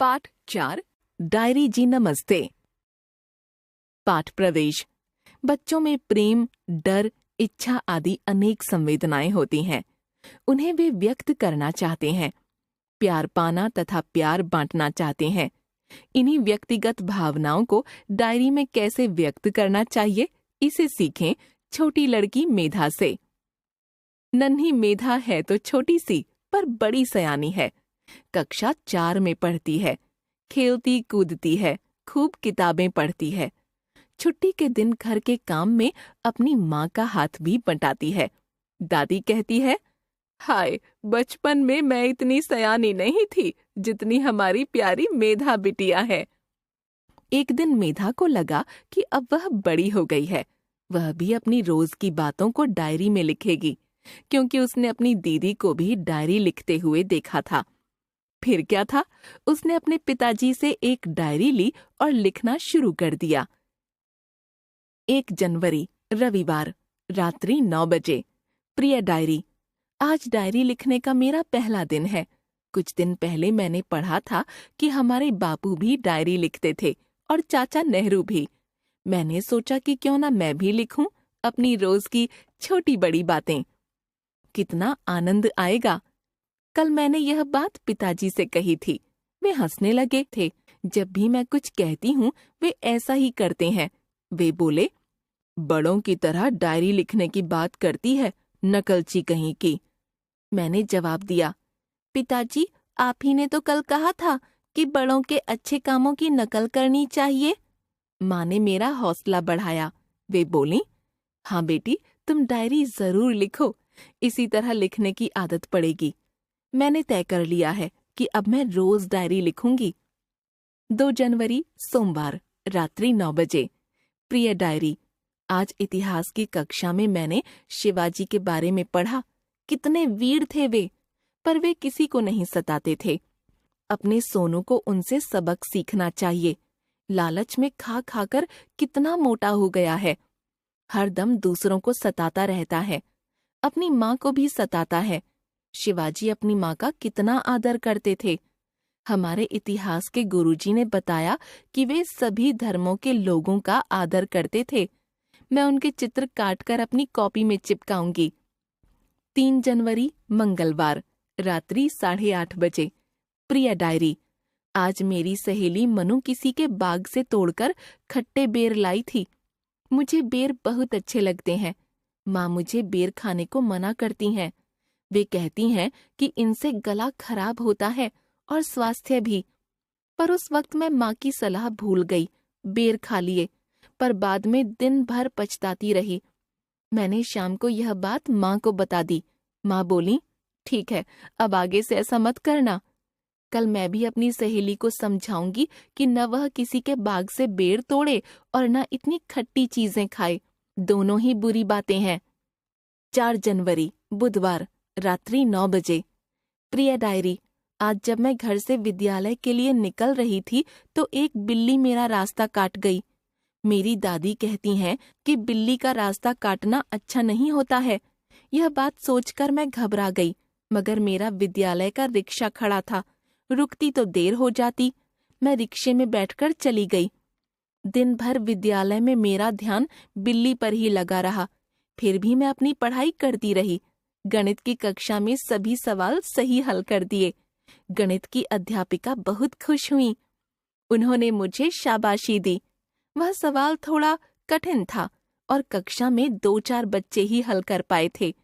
पाठ 4 डायरी जी नमस्ते। पाठ प्रवेश। बच्चों में प्रेम, डर, इच्छा आदि अनेक संवेदनाएं होती हैं। उन्हें वे व्यक्त करना चाहते हैं, प्यार पाना तथा प्यार बांटना चाहते हैं। इन्हीं व्यक्तिगत भावनाओं को डायरी में कैसे व्यक्त करना चाहिए, इसे सीखें छोटी लड़की मेधा से। नन्ही मेधा है तो छोटी सी, पर बड़ी सयानी है। कक्षा 4 में पढ़ती है, खेलती कूदती है, खूब किताबें पढ़ती है। छुट्टी के दिन घर के काम में अपनी माँ का हाथ भी बंटाती है। दादी कहती है, हाय, बचपन में मैं इतनी सयानी नहीं थी जितनी हमारी प्यारी मेधा बिटिया है। एक दिन मेधा को लगा कि अब वह बड़ी हो गई है। वह भी अपनी रोज की बातों को डायरी में लिखेगी, क्योंकि उसने अपनी दीदी को भी डायरी लिखते हुए देखा था। फिर क्या था, उसने अपने पिताजी से एक डायरी ली और लिखना शुरू कर दिया। 1 जनवरी रविवार, रात्रि 9 बजे। प्रिय डायरी, आज डायरी लिखने का मेरा पहला दिन है। कुछ दिन पहले मैंने पढ़ा था कि हमारे बापू भी डायरी लिखते थे और चाचा नेहरू भी। मैंने सोचा कि क्यों ना मैं भी लिखूं अपनी रोज की छोटी बड़ी बातें। कितना आनंद आएगा। कल मैंने यह बात पिताजी से कही थी। वे हंसने लगे थे। जब भी मैं कुछ कहती हूँ वे ऐसा ही करते हैं। वे बोले, बड़ों की तरह डायरी लिखने की बात करती है, नकलची कहीं की। मैंने जवाब दिया, पिताजी, आप ही ने तो कल कहा था कि बड़ों के अच्छे कामों की नकल करनी चाहिए। माँ ने मेरा हौसला बढ़ाया। वे बोली, हाँ बेटी, तुम डायरी जरूर लिखो, इसी तरह लिखने की आदत पड़ेगी। मैंने तय कर लिया है कि अब मैं रोज डायरी लिखूंगी। 2 जनवरी सोमवार, रात्रि 9 बजे। प्रिय डायरी, आज इतिहास की कक्षा में मैंने शिवाजी के बारे में पढ़ा। कितने वीर थे वे, पर वे किसी को नहीं सताते थे। अपने सोनू को उनसे सबक सीखना चाहिए। लालच में खा खाकर कितना मोटा हो गया है। हर दम दूसरों को सताता रहता है, अपनी माँ को भी सताता है। शिवाजी अपनी माँ का कितना आदर करते थे। हमारे इतिहास के गुरुजी ने बताया कि वे सभी धर्मों के लोगों का आदर करते थे। मैं उनके चित्र काटकर अपनी कॉपी में चिपकाऊंगी। 3 जनवरी मंगलवार, रात्रि 8:30 बजे। प्रिय डायरी, आज मेरी सहेली मनु किसी के बाग से तोड़कर खट्टे बेर लाई थी। मुझे बेर बहुत अच्छे लगते हैं। माँ मुझे बेर खाने को मना करती हैं। वे कहती हैं कि इनसे गला खराब होता है और स्वास्थ्य भी। पर उस वक्त मैं माँ की सलाह भूल गई, बेर खा लिए, पर बाद में दिन भर पछताती रही। मैंने शाम को यह बात माँ को बता दी। माँ बोली, ठीक है, अब आगे से ऐसा मत करना। कल मैं भी अपनी सहेली को समझाऊंगी कि न वह किसी के बाग से बेर तोड़े और न इतनी खट्टी चीजें खाए। दोनों ही बुरी बातें हैं। 4 जनवरी बुधवार, रात्रि 9 बजे। प्रिय डायरी, आज जब मैं घर से विद्यालय के लिए निकल रही थी तो एक बिल्ली मेरा रास्ता काट गई। मेरी दादी कहती हैं कि बिल्ली का रास्ता काटना अच्छा नहीं होता है। यह बात सोचकर मैं घबरा गई, मगर मेरा विद्यालय का रिक्शा खड़ा था। रुकती तो देर हो जाती। मैं रिक्शे में बैठकर चली गई। दिन भर विद्यालय में मेरा ध्यान बिल्ली पर ही लगा रहा। फिर भी मैं अपनी पढ़ाई करती रही। गणित की कक्षा में सभी सवाल सही हल कर दिए। गणित की अध्यापिका बहुत खुश हुई। उन्होंने मुझे शाबाशी दी। वह सवाल थोड़ा कठिन था और कक्षा में 2-4 बच्चे ही हल कर पाए थे।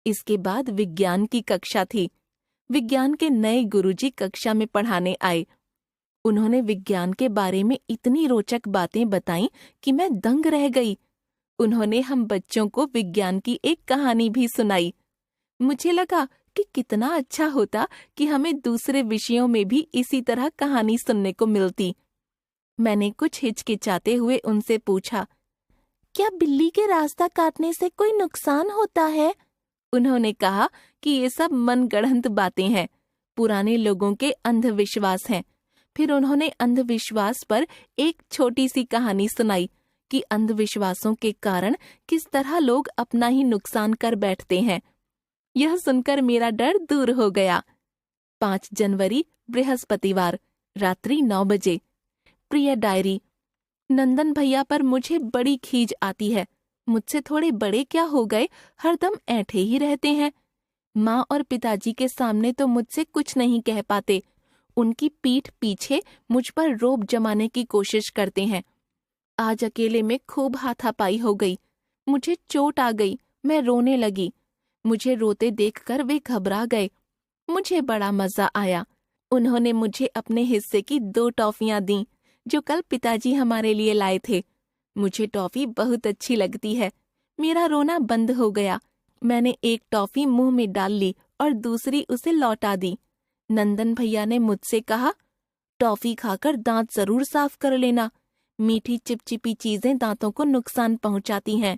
इसके बाद विज्ञान की कक्षा थी। विज्ञान के नए गुरुजी कक्षा में पढ़ाने आए। उन्होंने विज्ञान के बारे में इतनी रोचक बातें बताईं कि मैं दंग रह गई। उन्होंने हम बच्चों को विज्ञान की एक कहानी भी सुनाई। मुझे लगा कि कितना अच्छा होता कि हमें दूसरे विषयों में भी इसी तरह कहानी सुनने को मिलती। मैंने कुछ हिचकिचाते हुए उनसे पूछा, क्या बिल्ली के रास्ता काटने से कोई नुकसान होता है? उन्होंने कहा कि ये सब मनगढ़ंत बातें हैं, पुराने लोगों के अंधविश्वास हैं। फिर उन्होंने अंधविश्वास पर एक छोटी सी कहानी सुनाई कि अंधविश्वासों के कारण किस तरह लोग अपना ही नुकसान कर बैठते हैं। यह सुनकर मेरा डर दूर हो गया। 5 जनवरी बृहस्पतिवार, रात्रि 9 बजे। प्रिय डायरी, नंदन भैया पर मुझे बड़ी खीज आती है। मुझसे थोड़े बड़े क्या हो गए, हरदम ऐंठे ही रहते हैं। माँ और पिताजी के सामने तो मुझसे कुछ नहीं कह पाते। उनकी पीठ पीछे मुझ पर रोब जमाने की कोशिश करते हैं। आज अकेले में खूब हाथापाई हो गई। मुझे चोट आ गई, मैं रोने लगी। मुझे रोते देखकर वे घबरा गए। मुझे बड़ा मजा आया। उन्होंने मुझे अपने हिस्से की 2 टॉफियां दी जो कल पिताजी हमारे लिए लाए थे। मुझे टॉफी बहुत अच्छी लगती है। मेरा रोना बंद हो गया। मैंने एक टॉफी मुंह में डाल ली और दूसरी उसे लौटा दी। नंदन भैया ने मुझसे कहा, टॉफी खाकर दांत जरूर साफ कर लेना। मीठी चिपचिपी चीजें दांतों को नुकसान पहुंचाती हैं।